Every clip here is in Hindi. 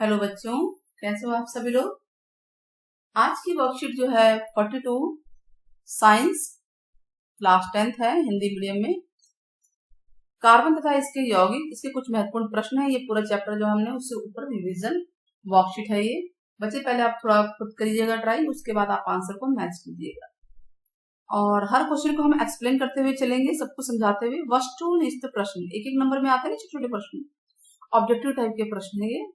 हेलो बच्चों, कैसे हो आप सभी लोग। आज की वर्कशीट जो है 42 साइंस क्लास 10th है हिंदी मीडियम में। कार्बन तथा इसके यौगिक, इसके कुछ महत्वपूर्ण प्रश्न है। ये पूरा चैप्टर जो हमने उससे ऊपर रिवीजन वर्कशीट है। ये बच्चे पहले आप थोड़ा खुद करिएगा ट्राई, उसके बाद आप आंसर को मैच कीजिएगा और हर क्वेश्चन को हम एक्सप्लेन करते हुए चलेंगे, सबको समझाते हुए। वस्तुनिष्ठ प्रश्न एक एक नंबर में आते हैं, छोटे छोटे प्रश्न, ऑब्जेक्टिव टाइप के प्रश्न है ये।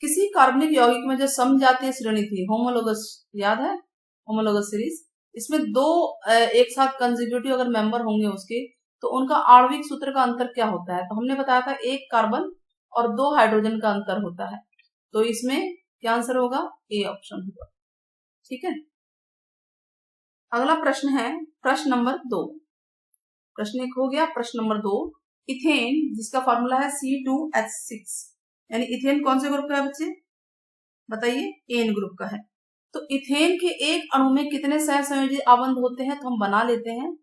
किसी कार्बनिक यौगिक में जो समजातीय श्रेणी थी, होमोलोगस, याद है होमोलोगस सीरीज, इसमें दो एक साथ कंसेक्यूटिव अगर मेंबर होंगे उसके, तो उनका आणविक सूत्र का अंतर क्या होता है। तो हमने बताया था एक कार्बन और 2 हाइड्रोजन का अंतर होता है। तो इसमें क्या आंसर होगा, ए ऑप्शन होगा। ठीक है, अगला प्रश्न है प्रश्न नंबर 2। प्रश्न एक हो गया। प्रश्न नंबर 2, इथेन जिसका फॉर्मूला है C2H6, यानी इथेन कौन से ग्रुप का है बच्चे, बताइए, एन ग्रुप का है। तो इथेन के एक अणु में कितने सहसंयोजी आबंध होते हैं, तो हम बना लेते हैं।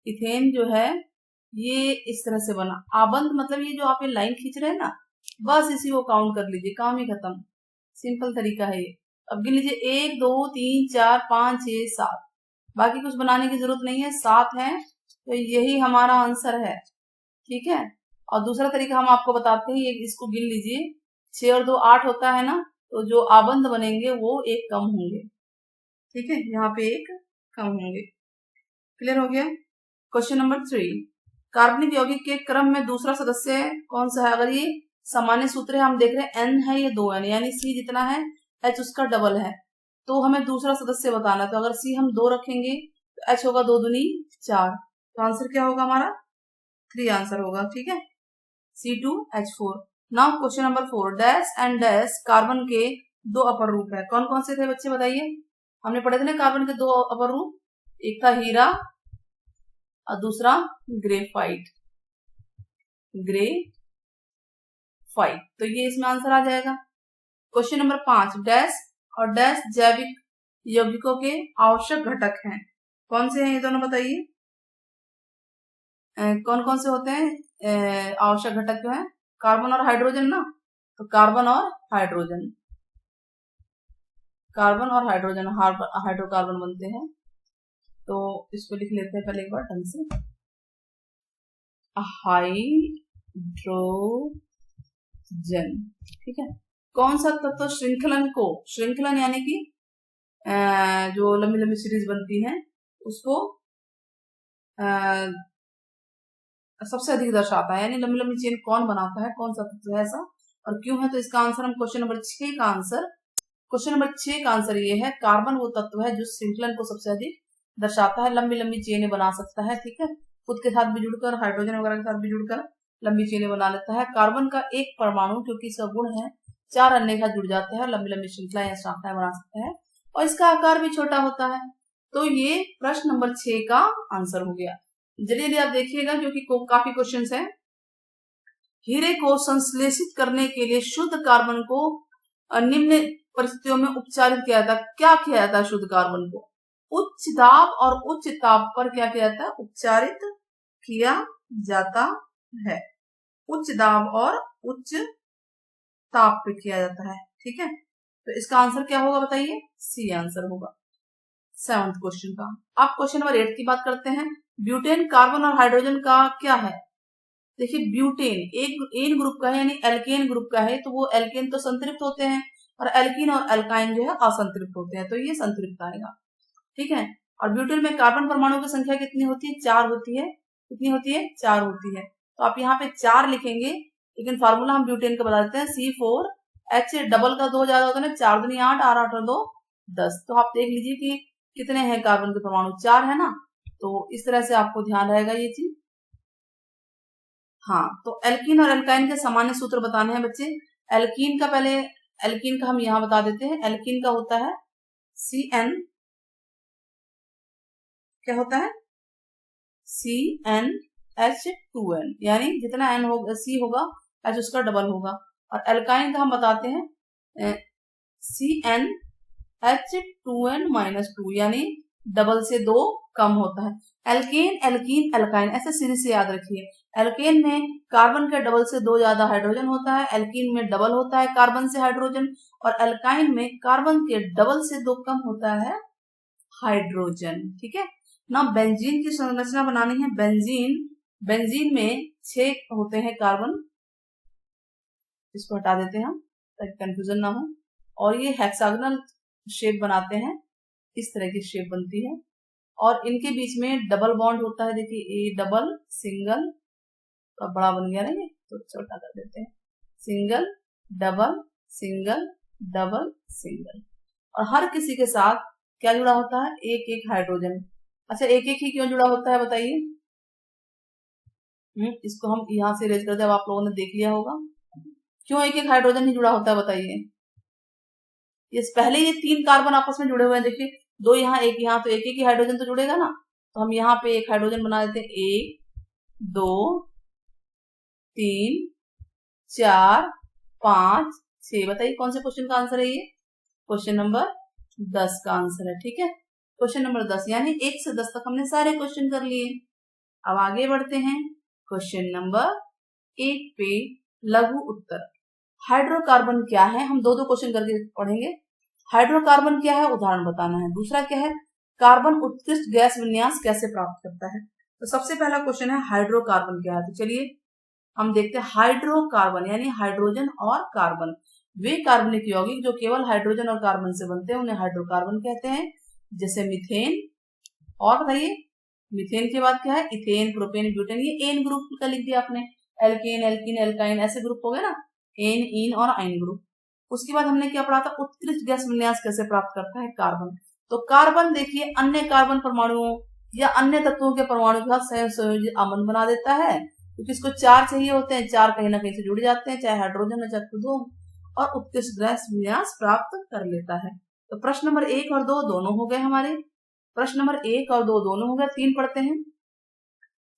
इथेन जो है ये इस तरह से बना, आबंध मतलब ये जो आप ये लाइन खींच रहे हैं ना, बस इसी को काउंट कर लीजिए, काम ही खत्म। सिंपल तरीका है ये। अब गिन लीजिए 1 2 3 4 5 6 7, बाकी कुछ बनाने की जरूरत नहीं है, 7 है, तो यही हमारा आंसर है। ठीक है, और दूसरा तरीका हम आपको बताते हैं, ये इसको गिन लीजिए, 6 और 2 8 होता है ना, तो जो आबंध बनेंगे वो एक कम होंगे। ठीक है, यहाँ पे एक कम होंगे। क्लियर हो गया। क्वेश्चन नंबर 3, कार्बनिक यौगिक के क्रम में दूसरा सदस्य कौन सा है। अगर ये सामान्य सूत्र है, हम देख रहे हैं N है, ये 2N, यानी C जितना है H उसका डबल है, तो हमें दूसरा सदस्य बताना है। तो अगर C हम 2 रखेंगे तो H होगा 2 दूनी 4, तो आंसर क्या होगा हमारा, 3 आंसर होगा। ठीक है, C2H4। Now question number 4, dash and dash carbon के 2 अपर रूप है। कौन कौन से थे बच्चे, बताइए। हमने पढ़े थे ना कार्बन के 2 अपर रूप, एक था हीरा और दूसरा ग्रेफाइट, ग्रेफाइट, तो ये इसमें आंसर आ जाएगा। क्वेश्चन नंबर 5, डैश और डैश जैविक यौगिकों के आवश्यक घटक हैं। कौन से हैं ये दोनों, बताइए। कौन कौन से होते हैं आवश्यक घटक जो है, कार्बन और हाइड्रोजन ना, तो कार्बन और हाइड्रोजन, कार्बन और हाइड्रोजन हाइड्रोकार्बन बनते हैं। तो इसको लिख लेते हैं पहले एक बार ढंग से, हाइड्रोजन। ठीक है, कौन सा तत्व श्रृंखलन को, श्रृंखलन यानी कि जो लंबी लंबी सीरीज बनती है उसको सबसे अधिक दर्शाता है, यानी लंबी लंबी चेन कौन बनाता है, कौन सा तत्व है ऐसा और क्यों है। तो इसका आंसर हम क्वेश्चन नंबर 6 का आंसर, क्वेश्चन नंबर 6 का आंसर ये है, कार्बन वो तत्व है जो श्रृंखलन को सबसे अधिक दर्शाता है, लंबी लंबी चेनें बना सकता है। ठीक है, खुद के साथ भी जुड़कर, हाइड्रोजन वगैरह के साथ भी जुड़कर लंबी चेनें बना लेता है। कार्बन का एक परमाणु, क्योंकि इसका गुण है 4 अन्य का जुड़ जाते हैं, लंबी लंबी श्रृंखला या शाखाएं बना सकता है और इसका आकार भी छोटा होता है। तो ये प्रश्न नंबर 6 का आंसर हो गया। जल्दी आप देखिएगा क्योंकि काफी क्वेश्चंस हैं। हीरे को संश्लेषित करने के लिए शुद्ध कार्बन को निम्न परिस्थितियों में उपचारित किया जाता है। क्या किया जाता है शुद्ध कार्बन को, उच्च दाब और उच्च ताप पर क्या किया जाता है, उपचारित किया जाता है। उच्च दाब और उच्च ताप पे किया जाता है। ठीक है, तो इसका आंसर क्या होगा, बताइए, सी आंसर होगा 7th क्वेश्चन का। अब क्वेश्चन नंबर 8 की बात करते हैं। ब्यूटेन कार्बन और हाइड्रोजन का क्या है। देखिए, ब्यूटेन एक एन ग्रुप का है, यानी एल्केन ग्रुप का है, तो वो एल्केन तो संतृप्त होते हैं और एल्कीन और एल्काइन जो है असंतृप्त होते हैं, तो ये संतृप्त आएगा। ठीक है, और ब्यूटेन में कार्बन परमाणु की संख्या कितनी होती है, 4 होती है। कितनी होती है, 4 होती है। तो आप यहाँ पे 4 लिखेंगे, लेकिन फार्मूला हम ब्यूटेन का बता देते हैं, C4H, डबल का 2 ज्यादा होता है ना, 4 दूनी 8, 8 और 2 10। तो आप देख लीजिए कि कितने हैं कार्बन के परमाणु, 4 है ना, तो इस तरह से आपको ध्यान रहेगा ये चीज। हाँ, तो एल्कीन और एल्काइन के सामान्य सूत्र बताने हैं बच्चे। एल्कीन का पहले, एल्कीन का हम यहां बता देते हैं। एल्कीन का होता है CN, क्या होता है, CnH2n, यानी जितना N होगा, C होगा, H उसका डबल होगा। और एल्काइन का हम बताते हैं CnH2n-2, यानी डबल से 2 कम होता है। एल्केन, एल्कीन, एल्काइन, ऐसे सीरीज से याद रखिए। एल्केन में कार्बन के डबल से 2 ज्यादा हाइड्रोजन होता है, एल्कीन में डबल होता है कार्बन से हाइड्रोजन, और एल्काइन में कार्बन के डबल से 2 कम होता है हाइड्रोजन। ठीक है ना। बेंजीन की संरचना बनानी है। बेंजीन में 6 होते हैं कार्बन, इसको हटा देते हैं हम ताकि कंफ्यूजन ना हो, और ये हेक्सागोनल शेप बनाते हैं, इस तरह की शेप बनती है, और इनके बीच में डबल बॉन्ड होता है। देखिए ए डबल सिंगल, तो बड़ा बन गया ना ये, तो छोटा कर देते हैं, single double single double single, और हर किसी के साथ क्या जुड़ा होता है, एक एक हाइड्रोजन। अच्छा एक एक ही क्यों जुड़ा होता है बताइए। इसको हम यहां से इरेज करते हैं, अब आप लोगों ने देख लिया होगा क्यों एक एक हाइड्रोजन ही जुड़ा होता है बताइए। ये पहले ये 3 कार्बन आपस में जुड़े हुए हैं, देखिए 2 यहाँ 1 यहाँ, तो एक एक ही हाइड्रोजन तो जुड़ेगा ना, तो हम यहाँ पे एक हाइड्रोजन बना देते हैं, 1 2 3 4 5 6। बताइए कौन से क्वेश्चन का आंसर है ये, क्वेश्चन नंबर 10 का आंसर है। ठीक है, क्वेश्चन नंबर 10, यानी 1 से 10 तक हमने सारे क्वेश्चन कर लिए। अब आगे बढ़ते हैं क्वेश्चन नंबर 1 पे, लघु उत्तर। हाइड्रोकार्बन क्या है, हम दो क्वेश्चन करके पढ़ेंगे। हाइड्रोकार्बन क्या है, उदाहरण बताना है। दूसरा क्या है, कार्बन उत्कृष्ट गैस विन्यास कैसे प्राप्त करता है। तो सबसे पहला क्वेश्चन है हाइड्रोकार्बन क्या है। तो चलिए हम देखते हैं। हाइड्रोकार्बन यानी हाइड्रोजन और कार्बन, वे कार्बनिक यौगिक जो केवल हाइड्रोजन और कार्बन से बनते हैं उन्हें हाइड्रोकार्बन कहते हैं। जैसे मीथेन, और बताइए मीथेन के बाद क्या है, इथेन प्रोपेन ब्यूटेन, ये एन ग्रुप का लिख दिया आपने, एल्केन एल्कीन एल्काइन ऐसे ग्रुप हो गए ना, एन इन और आइन ग्रुप। उसके बाद हमने क्या पढ़ा था, उत्कृष्ट गैस विन्यास कैसे प्राप्त करता है कार्बन। तो कार्बन देखिए अन्य कार्बन परमाणुओं या अन्य तत्वों के परमाणु के साथ संयोजित अम्ल बना देता है, क्योंकि इसको 4 चाहिए होते हैं, 4 कहीं ना कहीं से जुड़ जाते हैं, चाहे हाइड्रोजन है चाहे खुद हो, और उत्कृष्ट गैस विन्यास प्राप्त कर लेता है। तो प्रश्न नंबर 1 और 2 दोनों हो गए हमारे, प्रश्न नंबर 1 और 2 दोनों हो गए। 3 पढ़ते हैं,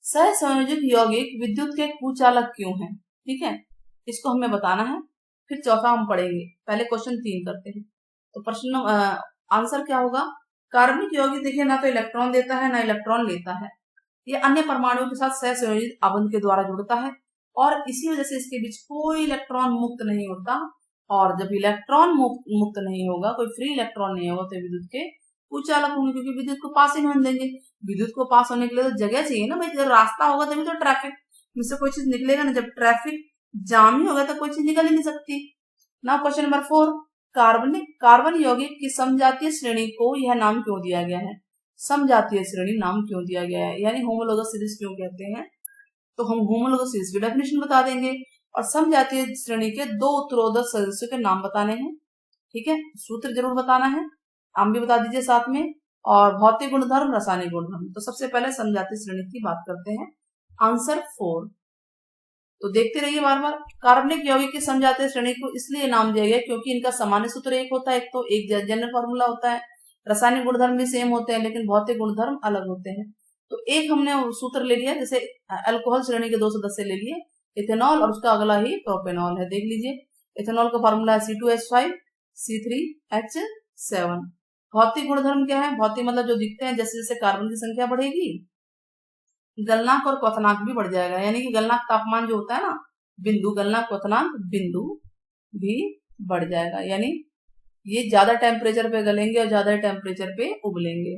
सहसंयोजित यौगिक विद्युत के कुचालक क्यों हैं। ठीक है, इसको हमें बताना है, फिर चौथा हम पढ़ेंगे। पहले क्वेश्चन 3 करते हैं। तो प्रश्न आंसर क्या होगा, कार्बनिक यौगिक देखिए ना तो इलेक्ट्रॉन देता है ना इलेक्ट्रॉन लेता है, ये अन्य परमाणुओं के साथ सहसंयोजित आबंध के द्वारा जुड़ता है, और इसी वजह से इसके बीच कोई इलेक्ट्रॉन मुक्त नहीं होता, और जब इलेक्ट्रॉन मुक्त नहीं होगा, कोई फ्री इलेक्ट्रॉन नहीं होगा, तो विद्युत के कुचालक होंगे, क्योंकि विद्युत को पास ही नहीं देंगे। विद्युत को पास होने के लिए तो जगह चाहिए ना भाई, जब रास्ता होगा तभी तो ट्रैफिक में से कोई चीज निकलेगा ना, जब ट्रैफिक जाम ही होगा तो कोई चीज निकल ही नहीं सकती ना। क्वेश्चन नंबर 4, कार्बन यौगिक की समजातीय श्रेणी को यह नाम क्यों दिया गया है। समजातीय श्रेणी नाम क्यों दिया गया है, यानी होमोलोगस सीरीज क्यों कहते हैं। तो हम होमोलोगस सीरीज की डेफिनेशन बता देंगे, और समजातीय श्रेणी के 2 उत्तरोत्तर सदस्यों के नाम बताने हैं। ठीक है, सूत्र जरूर बताना है, आप भी बता दीजिए साथ में, और भौतिक गुणधर्म रासायनिक गुणधर्म। तो सबसे पहले समजातीय श्रेणी की बात करते हैं, आंसर 4। तो देखते रहिए बार बार। कार्बनिक यौगिक की समजातीय श्रेणी को इसलिए नाम दिया गया क्योंकि इनका सामान्य सूत्र एक होता है, एक तो एक जनरल फॉर्मूला होता है, रासायनिक गुणधर्म भी सेम होते हैं लेकिन भौतिक गुणधर्म अलग होते हैं। तो एक हमने सूत्र ले लिया, जैसे अल्कोहल श्रेणी के 2 सदस्य ले लिए, इथेनॉल, और उसका अगला ही प्रोपेनॉल है। देख लीजिए, इथेनॉल का फॉर्मूला है C2H5 C3H7। भौतिक गुणधर्म क्या है, भौतिक मतलब जो दिखते हैं, जैसे जैसे कार्बन की संख्या बढ़ेगी गलनांक और क्वथनांक भी बढ़ जाएगा, यानी कि गलनांक तापमान जो होता है ना बिंदु, गलनांक क्वथनांक बिंदु भी बढ़ जाएगा, यानी ये ज्यादा टेम्परेचर पे गलेंगे और ज्यादा टेम्परेचर पे उबलेंगे।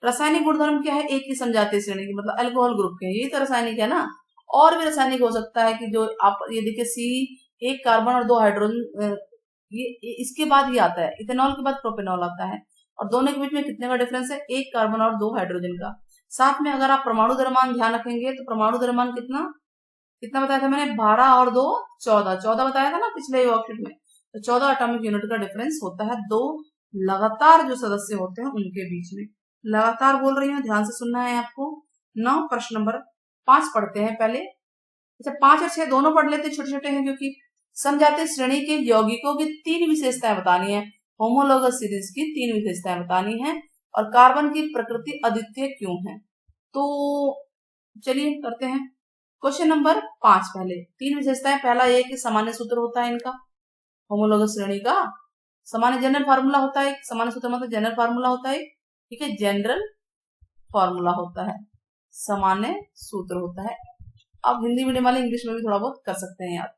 रासायनिक गुणधर्म क्या है, एक ही समजातीय श्रेणी की, मतलब अल्कोहल ग्रुप के, ये तो रासायनिक है ना। और भी रासायनिक हो सकता है कि जो आप ये देखिए C, 1 कार्बन और 2 हाइड्रोजन, ये इसके बाद ही आता है, इथेनॉल के बाद प्रोपेनॉल आता है, और दोनों के बीच में कितने का डिफरेंस है, 1 कार्बन और 2 हाइड्रोजन का। साथ में अगर आप परमाणु द्रव्यमान ध्यान रखेंगे तो परमाणु द्रव्यमान कितना कितना बताया था मैंने, 12 और 2 14 बताया था ना पिछले वर्कशीट में। तो 14 एटॉमिक यूनिट का डिफरेंस होता है 2 लगातार जो सदस्य होते हैं उनके बीच में। लगातार बोल रही हूँ, ध्यान से सुनना है आपको। 9 प्रश्न नंबर 5 पढ़ते हैं पहले। अच्छा 5 और 6 दोनों पढ़ लेते, छोटे छोटे हैं, क्योंकि समजातीय श्रेणी के यौगिकों की 3 विशेषताएं बतानी है, होमोलोगस सीरीज की 3 विशेषताएं बतानी है, और कार्बन की प्रकृति अद्वितीय क्यों है। तो चलिए करते हैं क्वेश्चन नंबर 5। पहले 3 विशेषताएं, पहला ये कि सामान्य सूत्र होता है इनका, होमोलोगस श्रेणी का सामान्य जनरल फार्मूला होता है, सामान्य सूत्र मतलब जनरल फार्मूला होता है। ठीक है, जनरल फार्मूला होता है, सामान्य सूत्र होता है। आप हिंदी मीडियम वाले इंग्लिश में भी थोड़ा बहुत कर सकते हैं यार।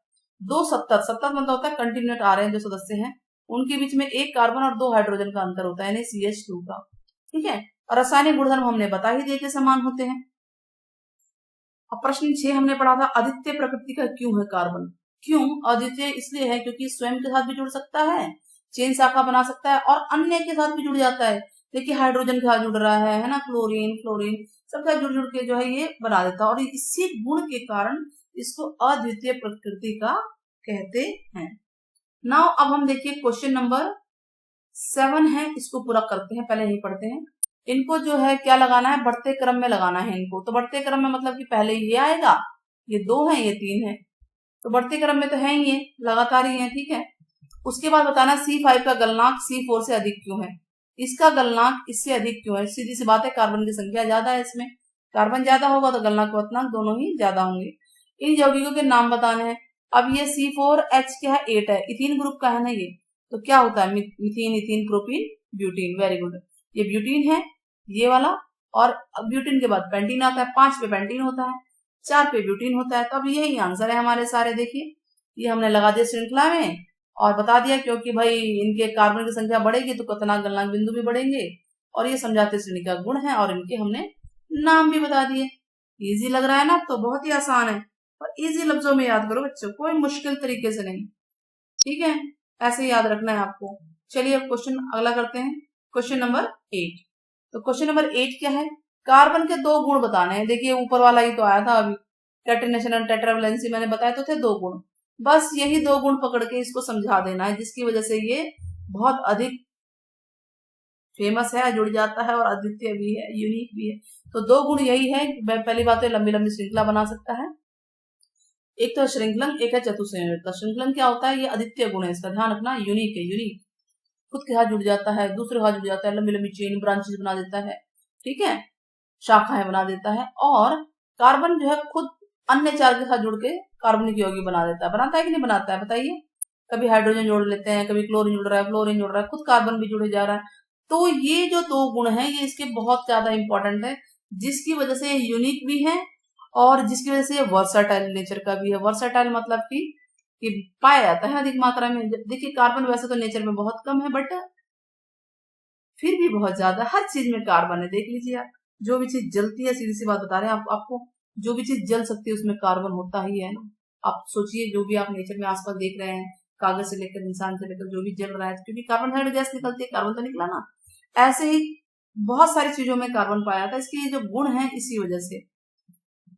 2 सतत, सतत मतलब होता है कंटिन्यूट आ रहे हैं जो सदस्य हैं उनके बीच में एक कार्बन और 2 हाइड्रोजन का अंतर होता है, यानी CH2 का। ठीक है, और रासायनिक गुणधर्म हमने बता ही दिए कि समान होते हैं। अब प्रश्न 6 हमने पढ़ा था, अद्वितीय प्रकृति का क्यों है कार्बन। क्यों अद्वितीय? इसलिए है क्योंकि स्वयं के साथ भी जुड़ सकता है, चेन शाखा बना सकता है और अन्य के साथ भी जुड़ जाता है। देखिए हाइड्रोजन के साथ जुड़ रहा है ना, क्लोरीन फ्लोरीन सबका जुड़ जुड़ के जो है ये बना देता है और इसी गुण के कारण इसको अद्वितीय प्रकृति का कहते हैं। नाउ अब हम देखिए क्वेश्चन नंबर 7 है, इसको पूरा करते हैं, पहले यही पढ़ते हैं। इनको जो है क्या लगाना है, बढ़ते क्रम में लगाना है इनको। तो बढ़ते क्रम में मतलब कि पहले ये आएगा, ये 2 है ये 3 है, तो बढ़ते क्रम में तो है ही, ये लगातार ही है। ठीक है, उसके बाद बताना C5 का गलनांक C4 से अधिक क्यों है। इसका गलनांक इससे अधिक क्यों है? सीधी सी बात है, कार्बन की संख्या ज्यादा है इसमें, कार्बन ज्यादा होगा तो गलनांक वतनांक दोनों ही ज्यादा होंगे। इन यौगिकों के नाम बताने हैं। अब ये C4H क्या है, 8 है, इथीन ग्रुप का है ना ये, तो क्या होता है methene ethene propene butene. Very good, ये ब्यूटीन है ये वाला, और ब्यूटीन के बाद पेंटीन आता है, 5 पे पेंटीन होता है, 4 पे ब्यूटीन होता है। तो अब यही आंसर है हमारे सारे। देखिए ये हमने लगा दिया श्रृंखला में और बता दिया, क्योंकि भाई इनके कार्बन की संख्या बढ़ेगी तो क्वथनांक गलनांक बिंदु भी बढ़ेंगे, और ये समझाते श्रेणी का गुण है, और इनके हमने नाम भी बता दिए। इजी लग रहा है ना? तो बहुत ही आसान है, और इजी लफ्जों में याद करो बच्चों, कोई मुश्किल तरीके से नहीं। ठीक है, ऐसे याद रखना है आपको। चलिए अब क्वेश्चन अगला करते हैं, क्वेश्चन नंबर 8। तो क्वेश्चन नंबर 8 क्या है, कार्बन के 2 गुण बताने हैं। देखिए ऊपर वाला ही तो आया था अभी, कैटेनेशन और टेट्रावैलेंसी मैंने बताया तो थे 2 गुण, बस यही 2 गुण पकड़ के इसको समझा देना है, जिसकी वजह से ये बहुत अधिक फेमस है, जुड़ जाता है और अद्वितीय भी है, यूनिक भी है। तो 2 गुण यही है, पहली बात तो लंबी लंबी श्रृंखला बना सकता है, एक तो श्रृंखलन, एक है चतुसंयोजकता। श्रृंखलन क्या होता है, ये अद्वितीय गुण है, इसका ध्यान रखना, यूनिक है, यूनिक, खुद के साथ जुड़ जाता है, दूसरे हाथ जुड़ जाता है, लंबी लंबी चेन ब्रांचेस बना देता है। ठीक है, शाखाएं बना देता है, और कार्बन जो है खुद अन्य 4 के साथ जुड़ के कार्बनिक यौगिक बना देता है। बनाता है कि नहीं बनाता है बताइए? कभी हाइड्रोजन जोड़ लेते हैं, कभी क्लोरीन जुड़ रहा है, फ्लोरीन जुड़ रहा है, खुद कार्बन भी जुड़े जा रहा है। तो ये जो 2 गुण है ये इसके बहुत ज्यादा इंपॉर्टेंट है, जिसकी वजह से यूनिक भी है और जिसकी वजह से वर्साटाइल नेचर का भी है। वर्साटाइल मतलब कि पाया जाता है अधिक मात्रा में। देखिए कार्बन वैसे तो नेचर में बहुत कम है, बट फिर भी बहुत ज्यादा हर चीज में कार्बन है। देख लीजिए आप, जो भी चीज जलती है, सीधी सी बात बता रहे हैं आपको, जो भी चीज जल सकती है उसमें कार्बन होता ही है ना। आप सोचिए जो भी आप नेचर में आसपास देख रहे हैं, कागज से लेकर इंसान से लेकर जो भी जल रहा है, क्योंकि कार्बन डाइऑक्साइड गैस निकलती है, कार्बन तो निकला ना। ऐसे ही बहुत सारी चीजों में कार्बन पाया जाता है, इसके ये जो गुण है इसी वजह से।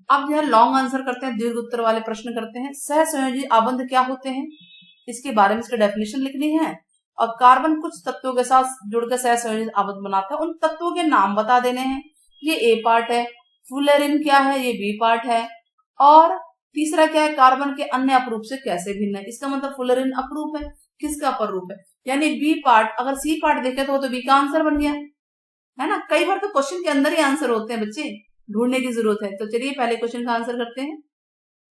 अब यह लॉन्ग आंसर करते हैं, दीर्घ उत्तर वाले प्रश्न करते हैं। सहसंयोजी आबंध क्या होते हैं, इसके बारे में इसकी डेफिनेशन लिखनी है, और कार्बन कुछ तत्वों के साथ जुड़कर सहसंयोजी आबंध बनाता है, उन तत्वों के नाम बता देने हैं। ये ए पार्ट है, फुलेरिन क्या है, ये बी पार्ट है, और तीसरा क्या है, कार्बन के अन्य अपरूप से कैसे भिन्न है। इसका मतलब फुलेरिन अपरूप है, किसका अपर रूप है, यानी बी पार्ट। अगर सी पार्ट देखे तो वो तो बी का आंसर बन गया है ना। कई बार तो क्वेश्चन के अंदर ही आंसर होते हैं बच्चे, ढूंढने की जरूरत है। तो चलिए पहले क्वेश्चन का आंसर करते हैं।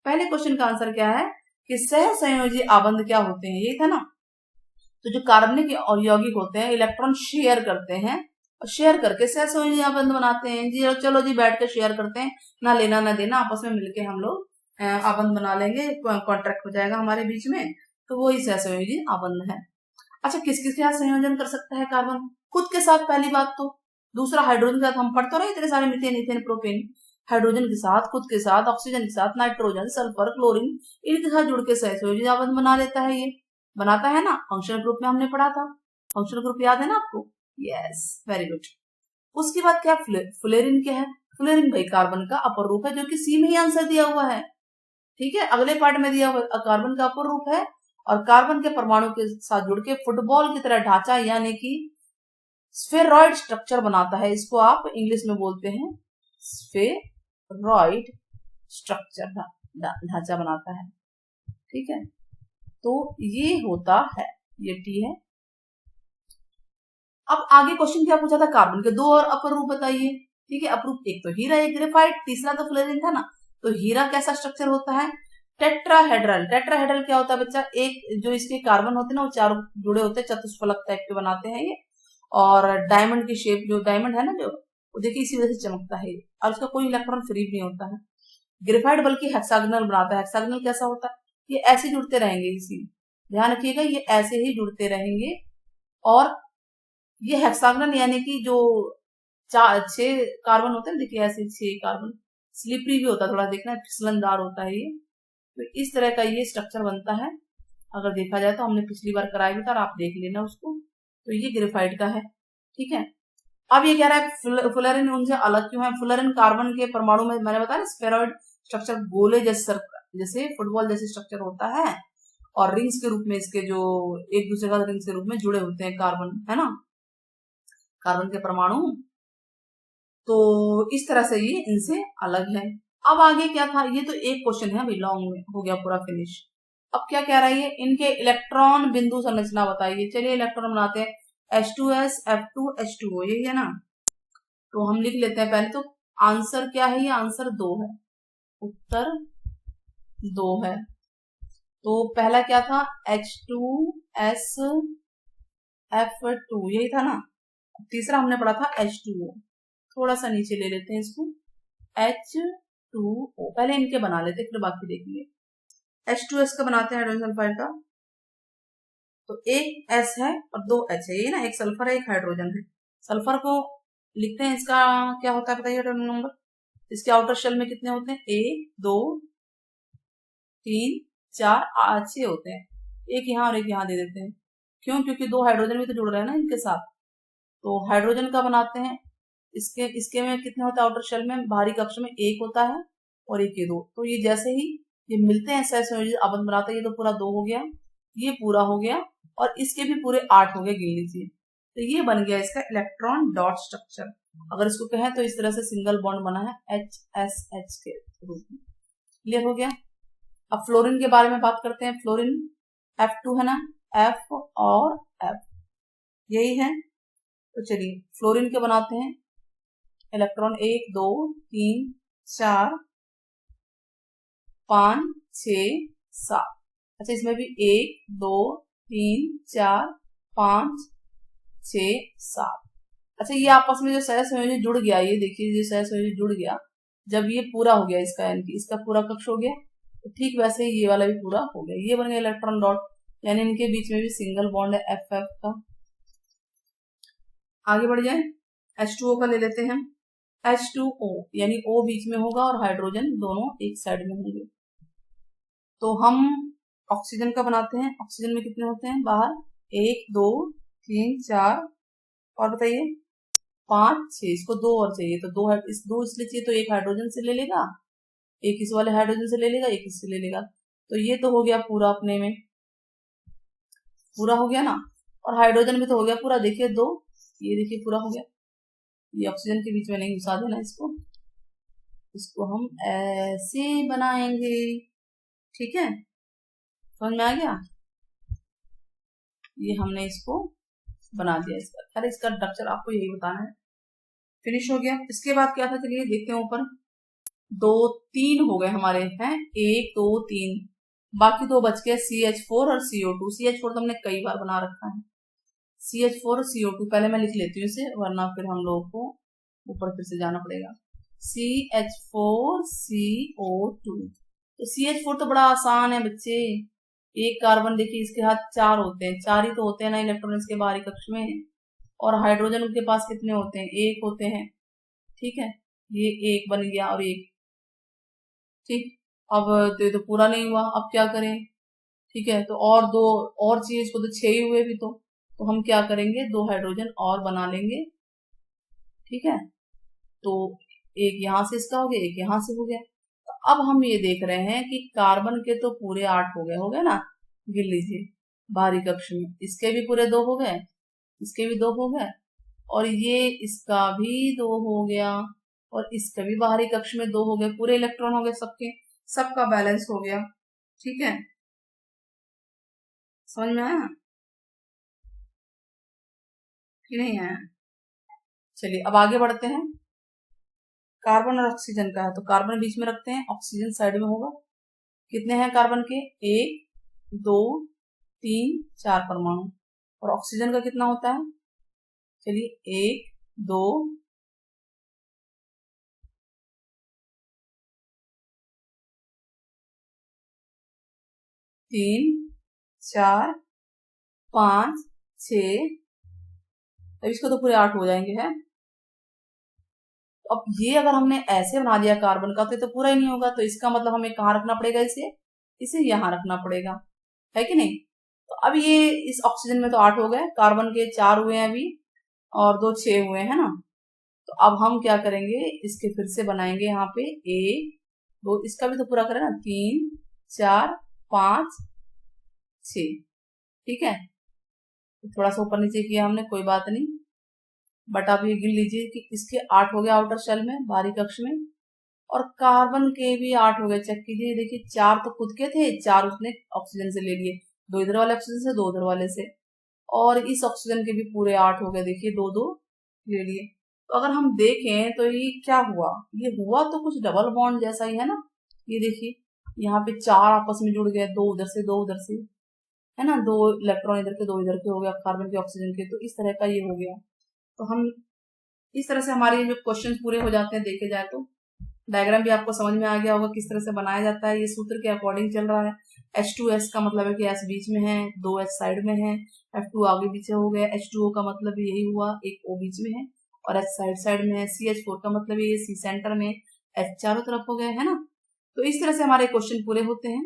पहले क्वेश्चन का आंसर क्या है कि सहसंयोजी आबंध क्या होते हैं, ये था ना। तो जो कार्बनिक यौगिक होते हैं इलेक्ट्रॉन शेयर करते हैं, और शेयर करके सहसंयोजी आबंध बनाते हैं। जी चलो जी बैठ के शेयर करते हैं, ना लेना ना देना, आपस में मिलके हम लोग आबंध बना लेंगे, कॉन्ट्रैक्ट हो जाएगा हमारे बीच में, तो वही सहसंयोजी आबंध है। अच्छा किस किस के साथ संयोजन कर सकता है कार्बन, खुद के साथ पहली बात तो, दूसरा हाइड्रोजन के साथ, हम पढ़ तो रहे इतने सारे मीथेन इथेन प्रोपेन, हाइड्रोजन के साथ, खुद के साथ, ऑक्सीजन के साथ, नाइट्रोजन सल्फर क्लोरीन, इनके साथ जुड़ के सहसंयोजी आबंध बना लेता है। ये बनाता है ना, फंक्शनल ग्रुप में हमने पढ़ा था, फंक्शनल ग्रुप याद है ना आपको? Yes very good. उसके बाद क्या, फुलेरिन क्या है, फुलेरिन भाई कार्बन का अपर रूप है, जो कि सी में ही आंसर दिया हुआ है। ठीक है, अगले पार्ट में दिया हुआ कार्बन का अपर रूप है, और कार्बन के परमाणु के साथ जुड़ के फुटबॉल की तरह ढांचा यानी कि स्फेरॉइड स्ट्रक्चर बनाता है। इसको आप इंग्लिश में बोलते हैं स्फेरॉइड स्ट्रक्चर, ढांचा बनाता है। ठीक है, तो ये होता है, ये टी है। अब आगे क्वेश्चन क्या पूछा था, कार्बन के 2 और अपर रूप बताइए। ठीक है, अपर रूप एक तो हीरा, एक ग्रेफाइट, तीसरा तो फ्लोरीन था ना। तो हीरा कैसा स्ट्रक्चर होता है, टेट्राहेड्रल। टेट्राहेड्रल क्या होता है बच्चा, एक जो इसके कार्बन होते हैं ना वो 4 जुड़े होते हैं, चतुष्फलक टाइप के बनाते हैं ये, और डायमंड की शेप, जो डायमंड है ना जो, वो देखिए इसी वजह से चमकता है, और उसका कोई इलेक्ट्रॉन फ्री नहीं होता है। ग्रेफाइट बल्कि हेक्सागोनल बनाता है। हेक्सागोनल कैसा होता है, ये ऐसे जुड़ते रहेंगे, इसी ध्यान रखिएगा, ये ऐसे ही जुड़ते रहेंगे। और ये हेक्सागोनल यानी कि जो 6 कार्बन होते हैं, देखिए ऐसे 6 कार्बन, स्लिपरी भी होता है थोड़ा, देखना फिसलनदार होता है ये। तो इस तरह का ये स्ट्रक्चर बनता है। अगर देखा जाए तो हमने पिछली बार कराया भी था, और आप देख लेना उसको। तो ये ग्रेफाइट का है, ठीक है। अब ये कह रहा है फुलेरिन उनसे अलग क्यों है। फुलेरिन कार्बन के परमाणु में, मैंने बताया स्फेरॉइड स्ट्रक्चर, गोले जैसे फुटबॉल जैसे स्ट्रक्चर होता है, और रिंग्स के रूप में इसके जो एक दूसरे का रिंग्स के रूप में जुड़े होते हैं कार्बन, है ना, कार्बन के परमाणु। तो इस तरह से ये इनसे अलग है। अब आगे क्या था, ये तो एक क्वेश्चन है अभी, लॉन्ग में हो गया पूरा फिनिश। अब क्या कह रहा है ये, इनके इलेक्ट्रॉन बिंदु संरचना बताइए। चलिए इलेक्ट्रॉन बनाते हैं, H2S F2 H2O, यही है ना। तो हम लिख लेते हैं पहले तो। आंसर क्या है, ये आंसर 2 है, उत्तर 2 है। तो पहला क्या था, H2S F2, यही था ना। तीसरा हमने पढ़ा था H2O। थोड़ा सा नीचे ले लेते हैं इसको, H2O। पहले इनके बना लेते हैं, फिर बाकी देखेंगे। H2S का बनाते हैं हाइड्रोजन सल्फाइड का। तो एक S है और 2 H है, ये ना, एक सल्फर है एक हाइड्रोजन है। सल्फर को लिखते हैं, इसका क्या होता है बताइए एटॉमिक नंबर। इसके आउटर शेल में कितने होते हैं, 1 2 3 4 6 होते हैं। एक यहाँ और एक यहाँ दे देते हैं, क्यों, क्योंकि 2 हाइड्रोजन भी तो जुड़ रहे हैं ना इनके साथ। तो हाइड्रोजन का बनाते हैं, इसके में कितने होते हैं आउटर शेल में, बाहरी कक्ष में 1 होता है और एक ये 2। तो ये जैसे ही ये मिलते हैं सह संयोजित अबंध बनाते हैं, ये तो पूरा 2 हो गया, ये पूरा हो गया, और इसके भी पूरे 8 हो गए, गिन लीजिए। तो ये बन गया इसका इलेक्ट्रॉन डॉट स्ट्रक्चर। अगर इसको कहें तो इस तरह से सिंगल बॉन्ड बना है HSH के रूप में। क्लियर हो गया। अब फ्लोरीन के बारे में बात करते हैं। फ्लोरीन F2 है ना, F और F, यही है। तो चलिए फ्लोरीन के बनाते हैं। इलेक्ट्रॉन 1 2 3 4 5 6 7। अच्छा इसमें भी 1 2 3 4 5 6 7। अच्छा ये आपस में जो सह संयोजी जुड़ गया, ये देखिए ये सह संयोजी जुड़ गया, जब ये पूरा हो गया इसका, यानी कि इसका पूरा कक्ष हो गया, तो ठीक वैसे ही ये वाला भी पूरा हो गया, ये बन गया इलेक्ट्रॉन डॉट, यानी इनके बीच में भी सिंगल बॉन्ड है FF का। आगे बढ़ जाए, H2O का ले लेते हैं। H2O यानी O बीच में होगा और हाइड्रोजन दोनों एक साइड में होंगे। तो हम ऑक्सीजन का बनाते हैं। ऑक्सीजन में कितने होते हैं बाहर, 1 2 3 4 और बताइए 5 6। इसको 2 और चाहिए, तो 2 इसलिए चाहिए, तो एक हाइड्रोजन से ले लेगा, एक इस वाले हाइड्रोजन से ले लेगा, एक इससे ले लेगा। तो ये तो हो गया पूरा, अपने में पूरा हो गया ना। और हाइड्रोजन भी तो हो गया पूरा, देखिए 2, ये देखिए पूरा हो गया। ये ऑक्सीजन के बीच में नहीं घुसा देना इसको, इसको हम ऐसे बनाएंगे, ठीक है, समझ में आ गया। ये हमने इसको बना दिया इसका, अरे इसका स्ट्रक्चर आपको यही बताना है। फिनिश हो गया। इसके बाद क्या था, चलिए देखते हैं ऊपर। 2 3 हो गए हमारे हैं, 1 2 3, बाकी 2 बच गए CH4 और CO2। CH4 तो हमने कई बार बना रखा है, CH4 और CO2 पहले मैं लिख लेती हूँ इसे, वरना फिर हम लोग को ऊपर फिर से जाना पड़ेगा। CH4 CO2। तो CH4 तो बड़ा आसान है बच्चे, एक कार्बन देखिए इसके हाथ 4 होते हैं, 4 ही तो होते हैं ना इलेक्ट्रॉन इसके बाहरी कक्ष में, और हाइड्रोजन उनके पास कितने होते हैं, 1 होते हैं, ठीक है, ये 1 बन गया और 1, ठीक। अब तो ये तो पूरा नहीं हुआ, अब क्या करें, ठीक है, तो और 2 और चाहिए इसको, तो 6 ही हुए भी तो हम क्या करेंगे, 2 हाइड्रोजन और बना लेंगे, ठीक है। तो एक यहां से इसका हो गया, एक यहां से हो गया। तो अब हम ये देख रहे हैं कि कार्बन के तो पूरे 8 हो गए ना, गिन लीजिए बाहरी कक्ष में, इसके भी पूरे 2 हो गए, इसके भी 2 हो गए, और ये इसका भी 2 हो गया, और इसका भी बाहरी कक्ष में 2 हो गए, पूरे इलेक्ट्रॉन हो गए सबके, सबका बैलेंस हो गया, ठीक है, समझ में आया कि नहीं आया। चलिए अब आगे बढ़ते हैं। कार्बन और ऑक्सीजन का है, तो कार्बन बीच में रखते हैं, ऑक्सीजन साइड में होगा। कितने हैं कार्बन के, 1 2 3 4 परमाणु, और ऑक्सीजन का कितना होता है, चलिए 1 2 3 4 5 6, अब इसको तो पूरे 8 हो जाएंगे है। अब ये अगर हमने ऐसे बना दिया कार्बन का तो ये तो पूरा ही नहीं होगा, तो इसका मतलब हमें कहाँ रखना पड़ेगा, इसे इसे यहाँ रखना पड़ेगा, है कि नहीं। तो अब ये इस ऑक्सीजन में तो 8 हो गए, कार्बन के 4 हुए हैं अभी और 2 6 हुए हैं ना। तो अब हम क्या करेंगे, इसके फिर से बनाएंगे यहाँ पे 1 2, इसका भी तो पूरा करें ना, 3 4 5 6, ठीक है। तो थोड़ा सा ऊपर नीचे किया हमने, कोई बात नहीं, बट आप ये गिन लीजिए कि इसके 8 हो गए आउटर शेल में, बाहरी कक्ष में, और कार्बन के भी 8 हो गए। चेक कीजिए, देखिए 4 तो खुद के थे, 4 उसने ऑक्सीजन से ले लिए, 2 इधर वाले ऑक्सीजन से, 2 उधर वाले से, और इस ऑक्सीजन के भी पूरे 8 हो गए, देखिए 2 2 ले लिए। तो अगर हम देखें तो ये क्या हुआ, ये हुआ तो कुछ डबल बॉन्ड जैसा ही है ना। ये देखिए यहाँ पे 4 आपस में जुड़ गए, 2 उधर से 2 उधर से, है ना, 2 इलेक्ट्रॉन इधर के 2 इधर के हो गया कार्बन के ऑक्सीजन के, तो इस तरह का ये हो गया। तो हम इस तरह से हमारे जो क्वेश्चन पूरे हो जाते हैं देखे जाए तो। डायग्राम भी आपको समझ में आ गया होगा किस तरह से बनाया जाता है, ये सूत्र के अकॉर्डिंग चल रहा है। H2S का मतलब है कि S बीच में है, 2 H साइड में है, F2 आगे पीछे हो गया, H2O का मतलब भी यही हुआ, एक O बीच में है और H साइड साइड में है, CH4 का मतलब ये C सेंटर में, H चारों तरफ हो गए, है ना। तो इस तरह से हमारे क्वेश्चन पूरे होते हैं।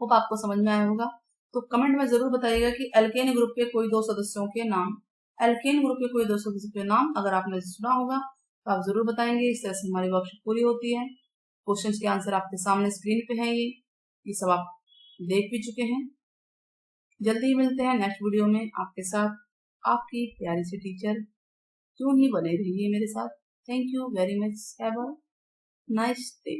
होप आपको समझ में आया होगा। तो कमेंट में जरूर बताइएगा कि एल्केन ग्रुप के कोई 2 सदस्यों के नाम, एल्केन ग्रुप के कोई 2 सदस्यों के नाम अगर आपने सुना होगा तो आप जरूर बताएंगे। इस तरह से हमारी वर्कशीट पूरी होती है। क्वेश्चंस के आंसर आपके सामने स्क्रीन पे है, ये सब आप देख भी चुके हैं। जल्दी ही मिलते हैं नेक्स्ट वीडियो में आपके साथ, आपकी प्यारी सी टीचर। क्यों ही बने रहिए मेरे साथ। Thank you very much, have a nice day.